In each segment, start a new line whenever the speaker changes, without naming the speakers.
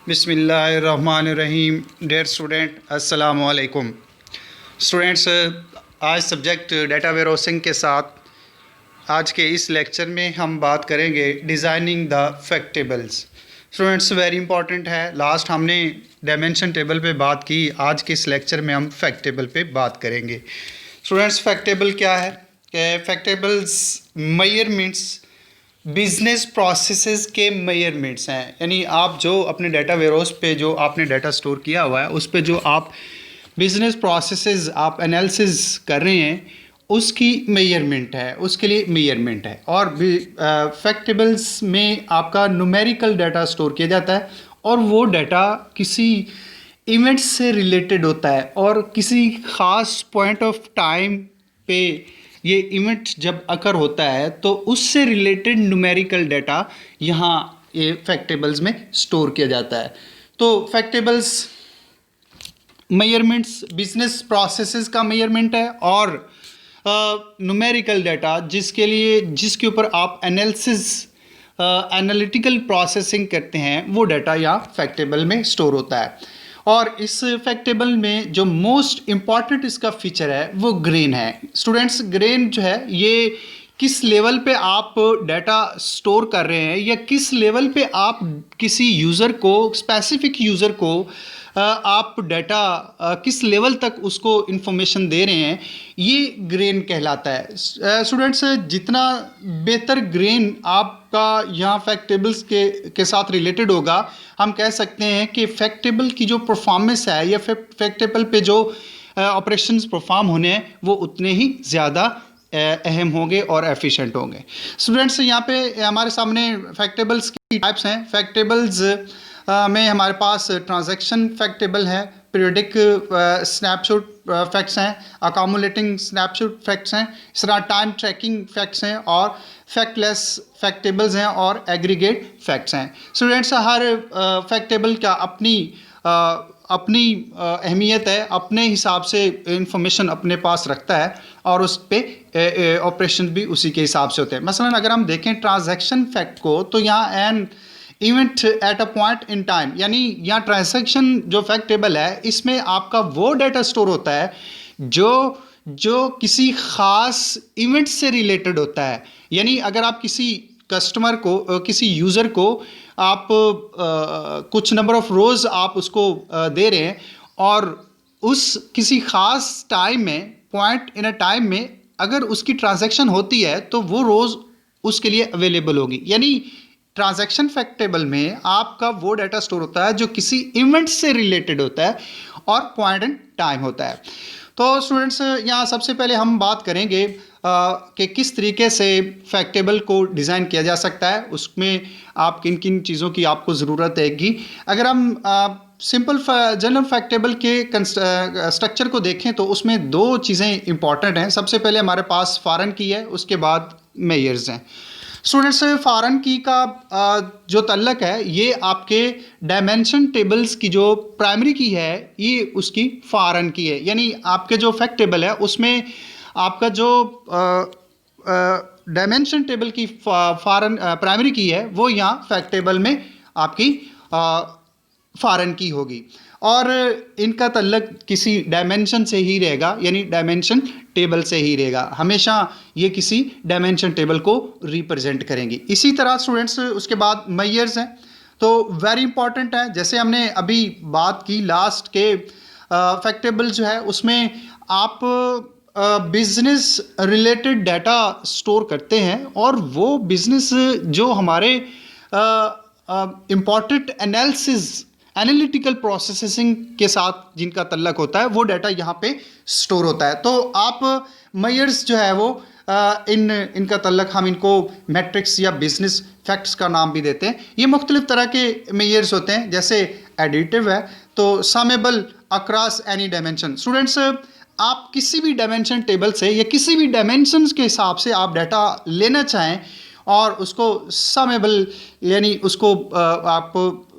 बिस्मिल्लाहिर्रहमानिर्रहीम। Dear student, अस्सलाम वालेकुम। स्टूडेंट्स, आज सब्जेक्ट डाटा वेयरहाउसिंग के साथ आज के इस लेक्चर में हम बात करेंगे designing the fact tables. Students, very important है। लास्ट हमने डायमेंशन टेबल पे बात की, आज के इस लेक्चर में हम फैक्ट टेबल पे बात करेंगे। स्टूडेंट्स, फैक्ट टेबल क्या है? Fact tables measurements business processes के मेजरमेंट्स हैं, यानी आप जो अपने डाटा वेयरहाउस पे जो आपने डाटा स्टोर किया हुआ है उस पे जो आप बिजनेस प्रोसेसेस आप एनालिसिस कर रहे हैं उसकी मेजरमेंट है, उसके लिए मेजरमेंट है। और फैक्ट टेबल्स में आपका न्यूमेरिकल डाटा स्टोर किया जाता है और वो डाटा किसी इवेंट से रिलेटेड होता है और किसी ख़ास पॉइंट ऑफ टाइम पे ये इवेंट जब अकर होता है तो उससे रिलेटेड न्यूमेरिकल डाटा यहाँ ये फैक्ट टेबल्स में स्टोर किया जाता है। तो fact tables measurements business processes का मेजरमेंट है और न्यूमेरिकल डाटा जिसके ऊपर आप एनालिटिकल प्रोसेसिंग करते हैं वो डाटा यहाँ फैक्ट टेबल में स्टोर होता है। और इस फैक्ट टेबल में जो मोस्ट इम्पॉर्टेंट इसका फीचर है वो ग्रेन है। स्टूडेंट्स, ग्रेन जो है ये किस लेवल पे आप डाटा स्टोर कर रहे हैं या किस लेवल पे आप किसी यूज़र को, स्पेसिफिक यूज़र को आप डाटा किस लेवल तक उसको इन्फॉर्मेशन दे रहे हैं, ये ग्रेन कहलाता है। स्टूडेंट्स, जितना बेहतर ग्रेन आपका यहाँ फैक्ट टेबल्स के साथ रिलेटेड होगा, हम कह सकते हैं कि फैक्ट टेबल की जो परफॉर्मेंस है या फैक्ट टेबल पे जो ऑपरेशंस परफॉर्म होने हैं वो उतने ही ज़्यादा अहम होंगे और एफिशिएंट होंगे। स्टूडेंट्स, यहाँ पे हमारे सामने फैक्ट टेबल्स की टाइप्स हैं। फैक्ट टेबल्स में हमारे पास ट्रांजैक्शन फैक्ट टेबल है, पीरियडिक स्नैपशॉट फैक्ट्स हैं, अकामुलेटिंग स्नैपशॉट फैक्ट्स हैं, इस तरह टाइम ट्रैकिंग फैक्ट्स हैं और फैक्टलेस फैक्ट टेबल्स हैं और एग्रीगेट फैक्ट्स हैं। स्टूडेंट्स, हर फैक्ट टेबल का अपनी अहमियत है, अपने हिसाब से इंफॉर्मेशन अपने पास रखता है और उस पर ऑपरेशन भी उसी के हिसाब से होते हैं। मसलन अगर हम देखें ट्रांजैक्शन फैक्ट को, तो यहाँ an event at a point in time, यानी यहाँ ट्रांजैक्शन जो फैक्ट टेबल है इसमें आपका वो डाटा स्टोर होता है जो किसी ख़ास इवेंट से रिलेटेड होता है। यानी अगर आप किसी कस्टमर को, किसी यूज़र को आप कुछ नंबर ऑफ रोज़ आप उसको दे रहे हैं और उस किसी ख़ास टाइम में, पॉइंट इन अ टाइम में अगर उसकी ट्रांजैक्शन होती है तो वो रोज़ उसके लिए अवेलेबल होगी। यानी ट्रांजैक्शन फैक्ट टेबल में आपका वो डाटा स्टोर होता है जो किसी इवेंट से रिलेटेड होता है और पॉइंट एंड टाइम होता है। तो स्टूडेंट्स, यहाँ सबसे पहले हम बात करेंगे कि किस तरीके से फैक्ट टेबल को डिज़ाइन किया जा सकता है, उसमें आप किन किन चीज़ों की आपको ज़रूरत रहेगी। अगर हम सिंपल जनरल फैक्ट टेबल के स्ट्रक्चर को देखें तो उसमें दो चीज़ें इंपॉर्टेंट हैं। सबसे पहले हमारे पास फॉरेन की है, उसके बाद मेजर्स हैं। स्टूडेंट्स, फॉरेन की का जो तल्लक है ये आपके डायमेंशन टेबल्स की जो प्राइमरी की है ये उसकी फॉरेन की है। यानी आपके जो फैक्ट टेबल है उसमें आपका जो डायमेंशन टेबल की फॉरेन प्राइमरी की है वो यहाँ फैक्ट टेबल में आपकी फॉरेन की होगी और इनका तल्लक किसी डायमेंशन से ही रहेगा, यानी डायमेंशन टेबल से ही रहेगा। हमेशा ये किसी डायमेंशन टेबल को रिप्रेजेंट करेंगी। इसी तरह स्टूडेंट्स, उसके बाद मेजर्स हैं, तो वेरी इंपॉर्टेंट है। जैसे हमने अभी बात की लास्ट के फैक्ट टेबल जो है उसमें आप बिजनेस रिलेटेड डाटा स्टोर करते हैं और वो बिजनेस जो हमारे इम्पॉर्टेंट एनालिटिकल प्रोसेसिंग के साथ जिनका तल्लक होता है वो डाटा यहाँ पे स्टोर होता है। तो आप मेजर्स जो है वो इनका तल्लक हम इनको मैट्रिक्स या बिजनेस फैक्ट्स का नाम भी देते हैं। ये मुख्तलिफ तरह के मेजर्स होते हैं, जैसे एडिटिव है तो समेबल अक्रॉस एनी डायमेंशन। स्टूडेंट्स, आप किसी भी डायमेंशन टेबल से या किसी भी डायमेंशंस के हिसाब से आप डाटा लेना चाहें और उसको समेबल यानी उसको आप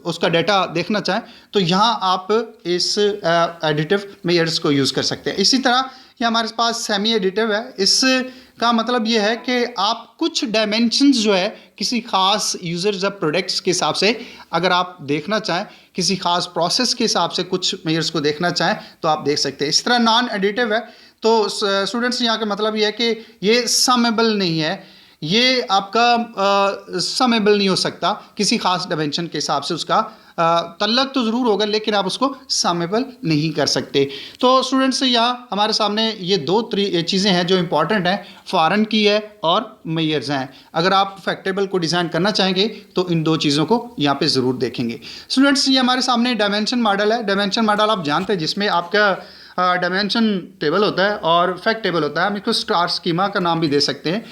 उसका डाटा देखना चाहें तो यहाँ आप इस एडिटिव मेजर्स को यूज़ कर सकते हैं। इसी तरह ये हमारे पास सेमी एडिटिव है, इस का मतलब ये है कि आप कुछ डायमेंशंस जो है किसी खास यूजर्स या प्रोडक्ट्स के हिसाब से अगर आप देखना चाहें, किसी खास प्रोसेस के हिसाब से कुछ मेजर्स को देखना चाहें तो आप देख सकते हैं। इस तरह नॉन एडिटिव है, तो स्टूडेंट्स यहाँ का मतलब ये है कि ये समेबल नहीं है, ये आपका समेबल नहीं हो सकता किसी खास डायमेंशन के हिसाब से, उसका तल्लक तो ज़रूर होगा लेकिन आप उसको समेबल नहीं कर सकते। तो स्टूडेंट्स यहाँ हमारे सामने ये दो चीज़ें हैं जो इंपॉर्टेंट हैं, फॉरेन की है और मेजर्स हैं। अगर आप फैक्टेबल को डिज़ाइन करना चाहेंगे तो इन दो चीज़ों को यहाँ पे ज़रूर देखेंगे। स्टूडेंट्स ये हमारे सामने डायमेंशन मॉडल है। डायमेंशन मॉडल आप जानते हैं जिसमें आपका डायमेंशन टेबल होता है और फैक्ट टेबल होता है, हम इसको स्टार स्कीमा का नाम भी दे सकते हैं।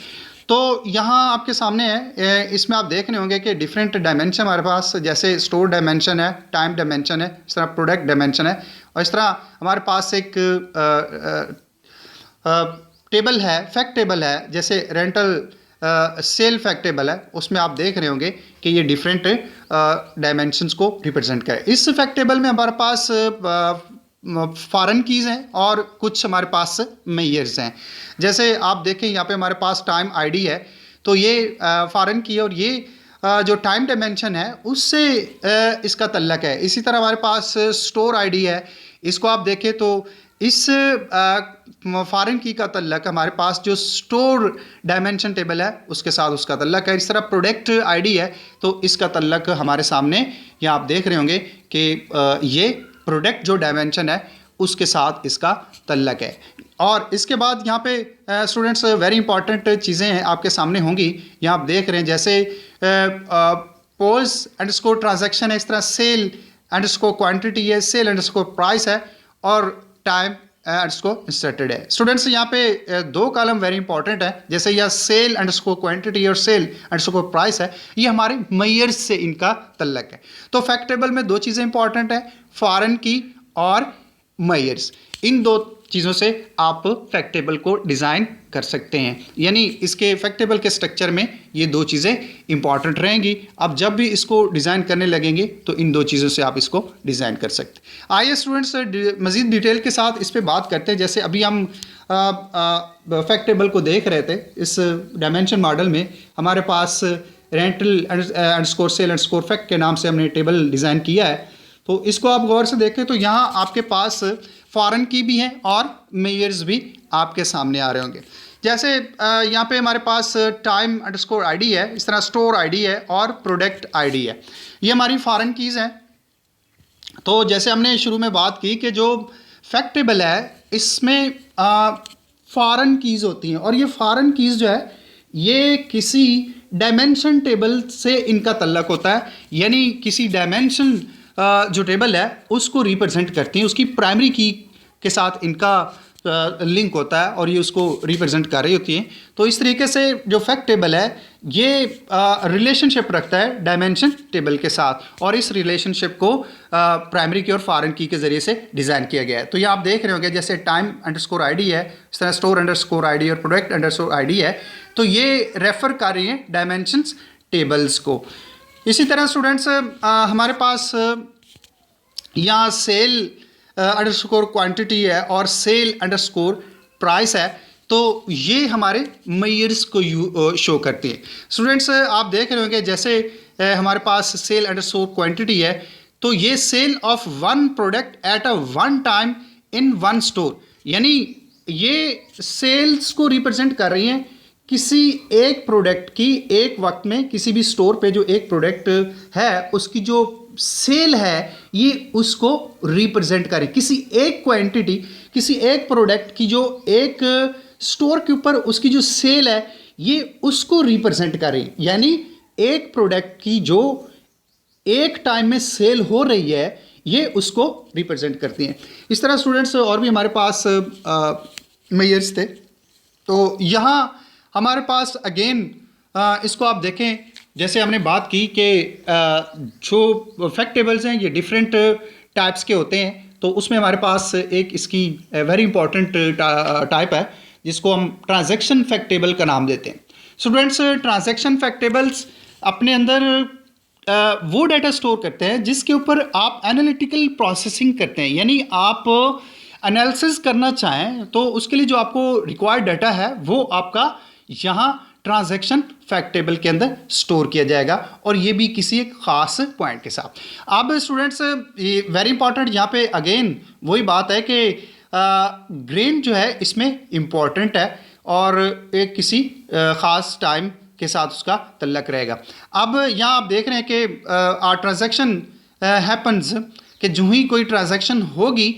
तो यहाँ आपके सामने है, इसमें आप देख रहे होंगे कि डिफरेंट डायमेंशन हमारे पास, जैसे स्टोर डायमेंशन है, टाइम डायमेंशन है, इस तरह प्रोडक्ट डायमेंशन है, और इस तरह हमारे पास एक टेबल है, फैक्ट टेबल है, जैसे रेंटल सेल फैक्ट टेबल है, उसमें आप देख रहे होंगे कि ये डिफरेंट डायमेंशंस को रिप्रेजेंट करे। इस फैक्ट टेबल में हमारे पास फॉरेन कीज़ हैं और कुछ हमारे पास मेजर्स हैं। जैसे आप देखें यहाँ पे हमारे पास टाइम आईडी है, तो ये फॉरेन की है और ये जो टाइम डायमेंशन है उससे इसका तल्लक है। इसी तरह हमारे पास स्टोर आईडी है, इसको आप देखें तो इस फॉरेन की का तल्लक हमारे पास जो स्टोर डायमेंशन टेबल है उसके साथ उसका तल्लक है। इस तरह प्रोडक्ट आईडी है तो इसका तल्लक हमारे सामने यहाँ आप देख रहे होंगे कि ये प्रोडक्ट जो डायमेंशन है उसके साथ इसका तल्लक है। और इसके बाद यहाँ पे स्टूडेंट्स वेरी इंपॉर्टेंट चीज़ें हैं आपके सामने होंगी, यहाँ आप देख रहे हैं जैसे पोज अंडर स्कोर ट्रांजेक्शन है, इस तरह सेल अंडर स्कोर क्वान्टिटी है, सेल अंडर स्कोर प्राइस है और टाइम अंडर स्कोर इंस्टेटेड है। स्टूडेंट्स यहाँ पे दो कॉलम वेरी इंपॉर्टेंट है, जैसे यह सेल अंडर स्कोर क्वान्टिटी और सेल अंडर स्कोर प्राइस है, ये हमारे मेजर्स से इनका तल्लक है। तो फैक्ट टेबल में दो चीज़ें इंपॉर्टेंट है, फॉरेन की और मेजर्स। इन दो चीज़ों से आप फैक्ट टेबल को डिज़ाइन कर सकते हैं, यानी इसके फैक्ट टेबल के स्ट्रक्चर में ये दो चीज़ें इंपॉर्टेंट रहेंगी। आप जब भी इसको डिज़ाइन करने लगेंगे तो इन दो चीज़ों से आप इसको डिज़ाइन कर सकते हैं। आइए स्टूडेंट्स मज़ीद डिटेल के साथ इस पर बात करते हैं। जैसे अभी हम फैक्ट टेबल को देख रहे थे, इस डायमेंशन मॉडल में हमारे पास rental underscore sale underscore fact के नाम से हमने टेबल डिज़ाइन किया है। तो इसको आप गौर से देखें तो यहाँ आपके पास फॉरेन की भी हैं और मेजर्स भी आपके सामने आ रहे होंगे। जैसे यहाँ पे हमारे पास टाइम अंडरस्कोर आईडी है, इस तरह स्टोर आईडी है और प्रोडक्ट आईडी है, ये हमारी फॉरेन कीज़ हैं। तो जैसे हमने शुरू में बात की कि जो फैक्ट टेबल है इसमें फॉरेन कीज़ होती हैं और ये फॉरेन कीज़ जो है ये किसी डायमेंशन टेबल से इनका तल्लक होता है, यानी किसी डायमेंशन जो टेबल है उसको रिप्रेजेंट करती हैं, उसकी प्राइमरी की के साथ इनका लिंक होता है और ये उसको रिप्रेजेंट कर रही होती हैं। तो इस तरीके से जो फैक्ट टेबल है ये रिलेशनशिप रखता है डायमेंशन टेबल के साथ और इस रिलेशनशिप को प्राइमरी की और फॉरेन की के ज़रिए से डिज़ाइन किया गया है। तो ये आप देख रहे होंगे जैसे टाइम अंडरस्कोर आईडी है, इस तरह स्टोर अंडरस्कोर आईडी और प्रोडक्ट अंडरस्कोर आईडी है, तो ये रेफ़र कर रही हैं डायमेंशंस टेबल्स को। इसी तरह स्टूडेंट्स हमारे पास यहाँ सेल अंडरस्कोर क्वांटिटी है और सेल अंडरस्कोर प्राइस है, तो ये हमारे मेजर्स को शो करती है। स्टूडेंट्स आप देख रहे होंगे जैसे हमारे पास सेल अंडरस्कोर क्वांटिटी है तो ये sale of one product at a one time in one store, यानी ये सेल्स को रिप्रेजेंट कर रही हैं किसी एक प्रोडक्ट की एक वक्त में किसी भी स्टोर पे जो एक प्रोडक्ट है उसकी जो सेल है ये उसको रिप्रेजेंट करें। किसी एक क्वांटिटी, किसी एक प्रोडक्ट की जो एक स्टोर के ऊपर उसकी जो सेल है ये उसको रिप्रेजेंट करें, यानी एक प्रोडक्ट की जो एक टाइम में सेल हो रही है ये उसको रिप्रेजेंट करती हैं। इस तरह स्टूडेंट्स और भी हमारे पास मेजर्स थे। तो यहाँ हमारे पास अगेन इसको आप देखें, जैसे हमने बात की कि जो फैक्ट टेबल्स हैं ये डिफरेंट टाइप्स के होते हैं, तो उसमें हमारे पास एक इसकी वेरी इंपॉर्टेंट टाइप है जिसको हम ट्रांजैक्शन फैक्ट टेबल का नाम देते हैं। स्टूडेंट्स ट्रांजैक्शन फैक्ट टेबल्स अपने अंदर वो डाटा स्टोर करते हैं जिसके ऊपर आप एनालिटिकल प्रोसेसिंग करते हैं, यानी आप एनालिसिस करना चाहें तो उसके लिए जो आपको रिक्वायर्ड डाटा है वो आपका यहाँ ट्रांजैक्शन फैक्ट टेबल के अंदर स्टोर किया जाएगा, और ये भी किसी एक खास पॉइंट के साथ। अब स्टूडेंट्स वेरी इंपॉर्टेंट यहाँ पे अगेन वही बात है कि ग्रेन जो है इसमें इम्पॉर्टेंट है और एक किसी ख़ास टाइम के साथ उसका तल्लक रहेगा। अब यहाँ आप देख रहे हैं कि ट्रांजैक्शन हैपन्स कि जो ही कोई ट्रांजैक्शन होगी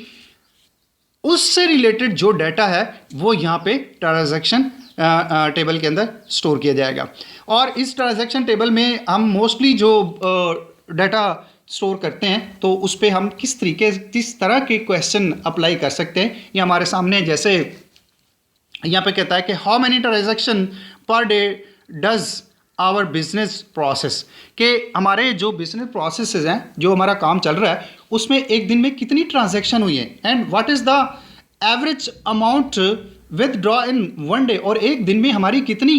उससे रिलेटेड जो डाटा है वो यहाँ पे ट्रांजैक्शन टेबल के अंदर स्टोर किया जाएगा। और इस ट्रांजैक्शन टेबल में हम मोस्टली जो डाटा स्टोर करते हैं तो उस पर हम किस तरह के क्वेश्चन अप्लाई कर सकते हैं, ये हमारे सामने जैसे यहाँ पे कहता है कि how many transaction per day does our business process, के हमारे जो बिजनेस प्रोसेसेस हैं, जो हमारा काम चल रहा है उसमें एक दिन में कितनी ट्रांजैक्शन हुई है, and what is the average amount withdraw in one day, और एक दिन में हमारी कितनी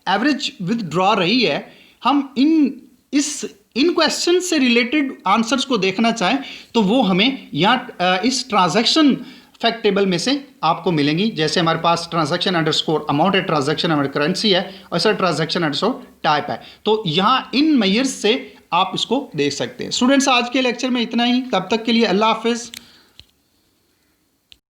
एवरेज विदड्रॉ रही है। हम इन क्वेश्चन से रिलेटेड आंसर्स को देखना चाहें तो वो हमें यहाँ इस ट्रांजैक्शन फैक्ट टेबल में से आपको मिलेंगी। जैसे हमारे पास ट्रांजैक्शन अंडरस्कोर अमाउंट है, ट्रांजैक्शन अंडर करेंसी है, और सर ट्रांजैक्शन अंडरस्कोर टाइप है। तो यहाँ इन मेयर्स से आप इसको देख सकते हैं। स्टूडेंट्स आज के लेक्चर में इतना ही, तब तक के लिए अल्लाह हाफिज़।